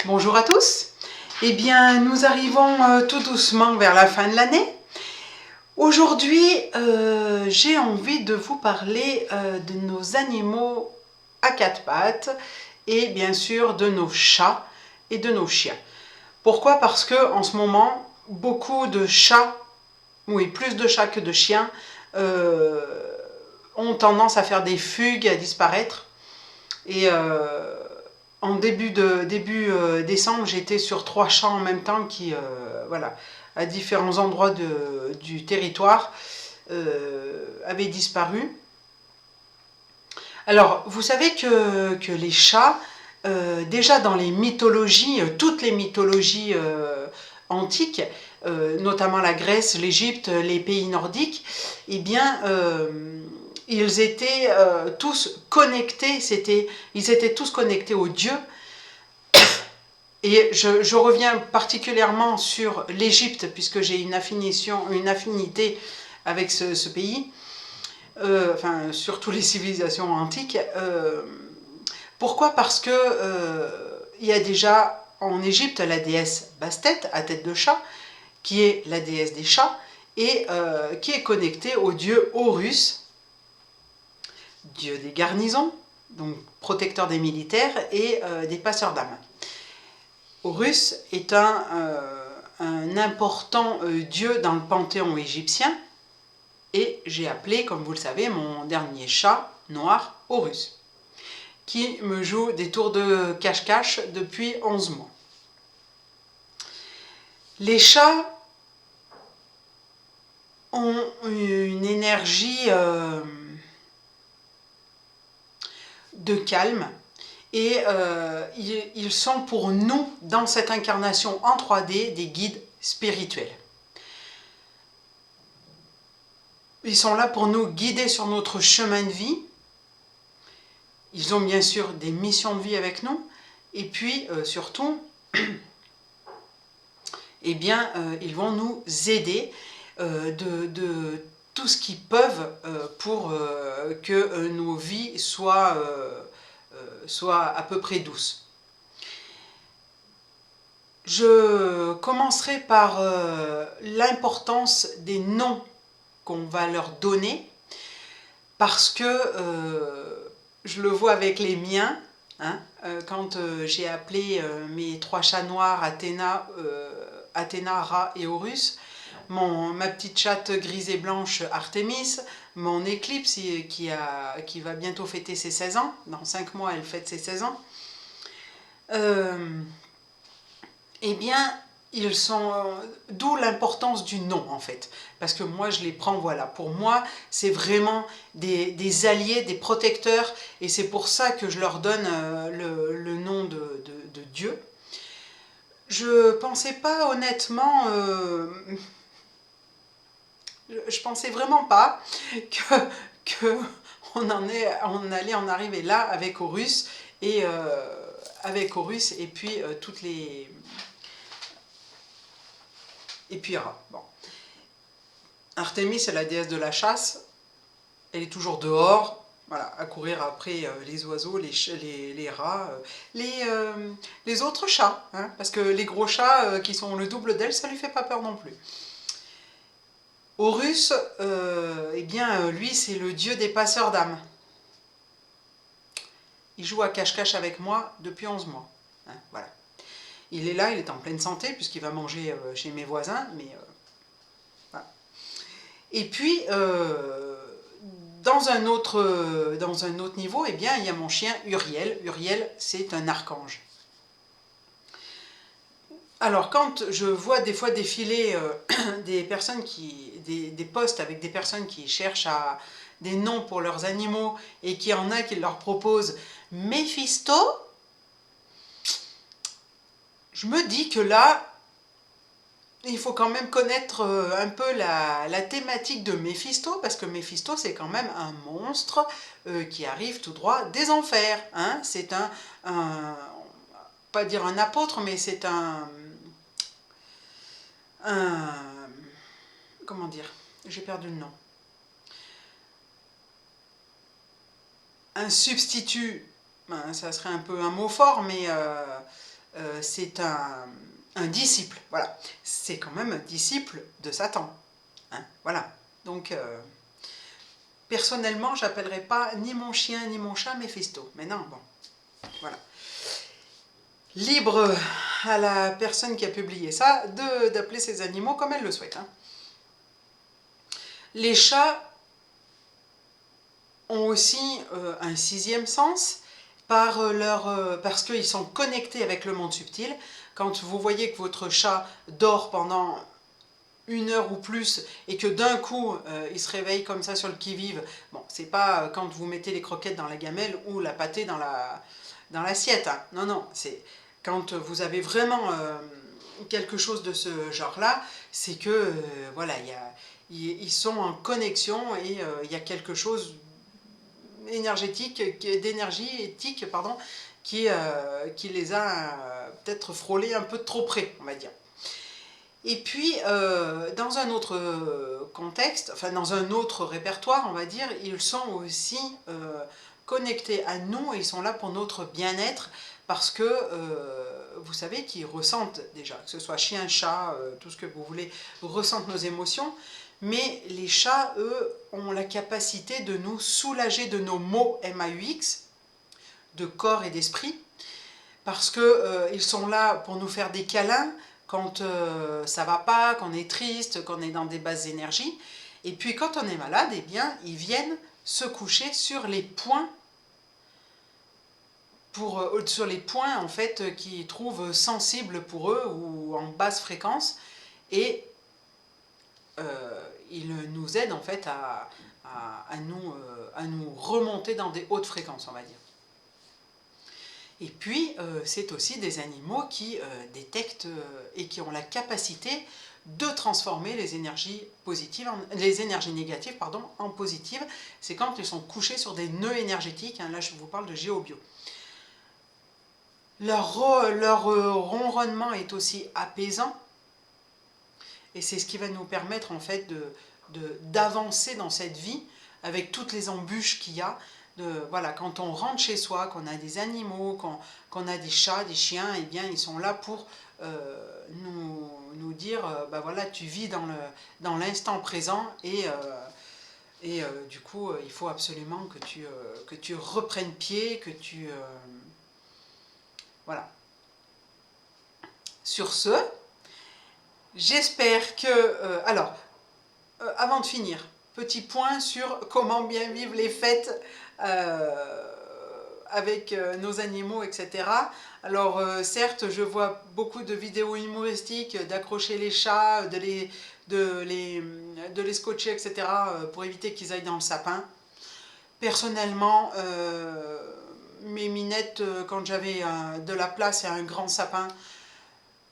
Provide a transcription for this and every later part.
Bonjour à tous. Eh bien, nous arrivons tout doucement vers la fin de l'année. Aujourd'hui, j'ai envie de vous parler de nos animaux à quatre pattes et bien sûr de nos chats et de nos chiens. Pourquoi? Parce que en ce moment, beaucoup de chats, oui, plus de chats que de chiens, ont tendance à faire des fugues, à disparaître. Et en début décembre, j'étais sur 3 chats en même temps qui, voilà, à différents endroits du territoire, avaient disparu. Alors, vous savez que les chats, déjà dans les mythologies, toutes les mythologies antiques, notamment la Grèce, l'Égypte, les pays nordiques, eh bien, ils étaient tous connectés, ils étaient tous connectés aux dieux. Et je reviens particulièrement sur l'Égypte, puisque j'ai une affinité avec ce pays, enfin, surtout les civilisations antiques. Pourquoi? Parce que il y a déjà en Égypte la déesse Bastet, à tête de chat, qui est la déesse des chats, et qui est connectée au dieu Horus, dieu des garnisons, donc protecteur des militaires et des passeurs d'âmes. Horus est un important dieu dans le panthéon égyptien, et j'ai appelé, comme vous le savez, mon dernier chat noir Horus, qui me joue des tours de cache-cache depuis 11 mois. Les chats ont une énergie de calme, et ils sont pour nous, dans cette incarnation en 3D, des guides spirituels. Ils sont là pour nous guider sur notre chemin de vie. Ils ont bien sûr des missions de vie avec nous, et puis surtout, eh bien, ils vont nous aider de tout ce qu'ils peuvent pour que nos vies soient à peu près douces. Je commencerai par l'importance des noms qu'on va leur donner, parce que je le vois avec les miens, hein, quand j'ai appelé mes 3 chats noirs, Athéna, Ra et Horus, ma petite chatte grise et blanche Artémis, mon Éclipse qui va bientôt fêter ses 16 ans, dans 5 mois elle fête ses 16 ans, eh bien, ils sont... d'où l'importance du nom, en fait. Parce que moi, je les prends, voilà. Pour moi, c'est vraiment des alliés, des protecteurs. Et c'est pour ça que je leur donne le nom de Dieu. Je pensais pas, honnêtement... je pensais vraiment pas que on allait en arriver là avec Horus. Et puis toutes les... Et puis Ra. Bon. Artémis, c'est la déesse de la chasse. Elle est toujours dehors, voilà, à courir après les oiseaux, les rats, les autres chats. Hein, parce que les gros chats qui sont le double d'elle, ça lui fait pas peur non plus. Horus, eh bien, lui, c'est le dieu des passeurs d'âmes. Il joue à cache-cache avec moi depuis 11 mois. Hein, voilà. Il est là, il est en pleine santé, puisqu'il va manger chez mes voisins, mais... voilà. Et puis, dans un autre niveau, eh bien, il y a mon chien Uriel. Uriel, c'est un archange. Alors, quand je vois des fois défiler des personnes des posts avec des personnes qui cherchent des noms pour leurs animaux, et qu'il y en a qui leur proposent Méphisto, je me dis que là, il faut quand même connaître un peu la thématique de Méphisto, parce que Méphisto, c'est quand même un monstre qui arrive tout droit des enfers. Hein. C'est pas dire un apôtre, mais c'est comment dire, j'ai perdu le nom. Un substitut, ben, ça serait un peu un mot fort, mais c'est un disciple, voilà. C'est quand même un disciple de Satan. Hein, voilà. Donc, personnellement, j'appellerais pas ni mon chien ni mon chat Méphisto. Mais non, bon, voilà. Libre à la personne qui a publié ça d'appeler ses animaux comme elle le souhaite. Hein. Les chats ont aussi un sixième sens parce qu'ils sont connectés avec le monde subtil. Quand vous voyez que votre chat dort pendant 1 heure ou plus et que d'un coup il se réveille comme ça sur le qui-vive, bon, c'est pas quand vous mettez les croquettes dans la gamelle ou la pâtée dans l'assiette. Hein. Non, non, c'est quand vous avez vraiment quelque chose de ce genre-là, c'est que voilà, ils sont en connexion et il y a quelque chose d'énergie éthique, pardon, qui les a peut-être frôlés un peu trop près, on va dire. Et puis, dans un autre contexte, enfin dans un autre répertoire, on va dire, ils sont aussi connectés à nous, et ils sont là pour notre bien-être, parce que vous savez qu'ils ressentent déjà, que ce soit chien, chat, tout ce que vous voulez, ressentent nos émotions, mais les chats, eux, ont la capacité de nous soulager de nos maux MAUX, de corps et d'esprit, parce qu'ils sont là pour nous faire des câlins quand ça va pas, qu'on est triste, qu'on est dans des basses énergies. Et puis quand on est malade, eh bien, ils viennent se coucher sur les points, sur les points en fait qu'ils trouvent sensibles pour eux ou en basse fréquence, et ils nous aident en fait à nous remonter dans des hautes fréquences, on va dire. Et puis, c'est aussi des animaux qui détectent et qui ont la capacité de transformer les énergies positives, les énergies négatives, pardon, en positives. C'est quand ils sont couchés sur des nœuds énergétiques. Hein, là, je vous parle de géobio. Leur ronronnement est aussi apaisant. Et c'est ce qui va nous permettre, en fait, d'avancer dans cette vie avec toutes les embûches qu'il y a. Voilà, quand on rentre chez soi, qu'on a des animaux, qu'on a des chats, des chiens, eh bien, ils sont là pour nous dire, bah voilà, tu vis dans l'instant présent et du coup, il faut absolument que tu reprennes pied, que tu... voilà. Sur ce, j'espère que... alors, avant de finir, petit point sur comment bien vivre les fêtes avec nos animaux, etc. Alors certes, je vois beaucoup de vidéos humoristiques d'accrocher les chats, de les scotcher, etc. Pour éviter qu'ils aillent dans le sapin. Personnellement, mes minettes, quand j'avais de la place et un grand sapin,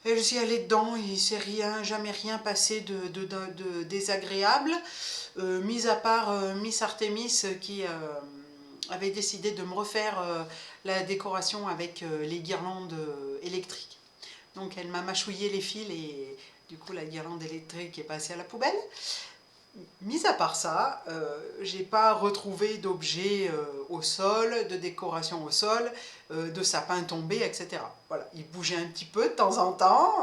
elles y allaient dedans, il ne s'est jamais rien passé de désagréable, mis à part Miss Artemis qui avait décidé de me refaire la décoration avec les guirlandes électriques. Donc elle m'a mâchouillé les fils et du coup la guirlande électrique est passée à la poubelle. Mis à part ça, j'ai pas retrouvé d'objets au sol, de décoration au sol, de sapins tombés, etc. Voilà, il bougeait un petit peu de temps en temps.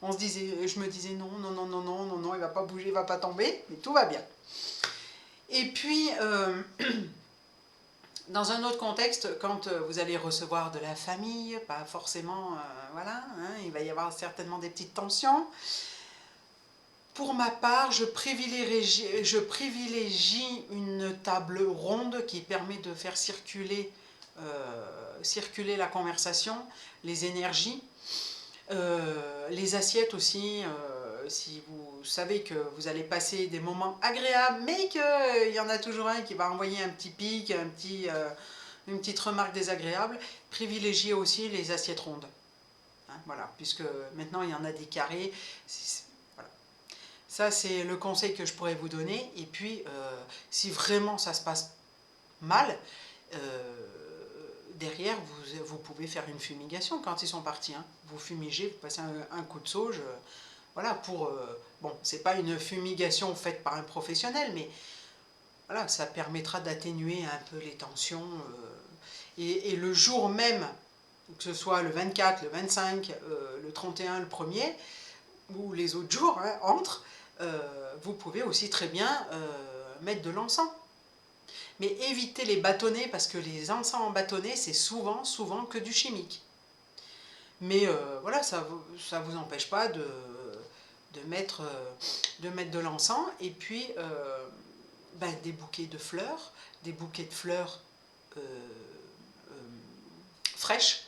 Je me disais non, non, non, non, non, non, non, il va pas bouger, il va pas tomber, mais tout va bien. Et puis, dans un autre contexte, quand vous allez recevoir de la famille, pas forcément, voilà, hein, il va y avoir certainement des petites tensions. Pour ma part, je privilégie une table ronde qui permet de faire circuler la conversation, les énergies, les assiettes aussi. Si vous savez que vous allez passer des moments agréables, mais qu'il y en a toujours un qui va envoyer un petit pic, une petite remarque désagréable, privilégiez aussi les assiettes rondes. Hein, voilà, puisque maintenant il y en a des carrés. Voilà. Ça, c'est le conseil que je pourrais vous donner. Et puis, si vraiment ça se passe mal, derrière, vous pouvez faire une fumigation quand ils sont partis. Hein. Vous fumigez, vous passez un coup de sauge. Voilà, pour... bon, c'est pas une fumigation faite par un professionnel, mais voilà, ça permettra d'atténuer un peu les tensions. Et le jour même que ce soit le 24, le 25, le 31, le 1er, ou les autres jours, hein, vous pouvez aussi très bien mettre de l'encens. Mais évitez les bâtonnets, parce que les encens en bâtonnet, c'est souvent que du chimique. Mais voilà, ça vous empêche pas de mettre de l'encens, et puis des bouquets de fleurs, euh, euh, fraîches.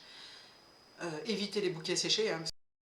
Évitez les bouquets séchés, hein,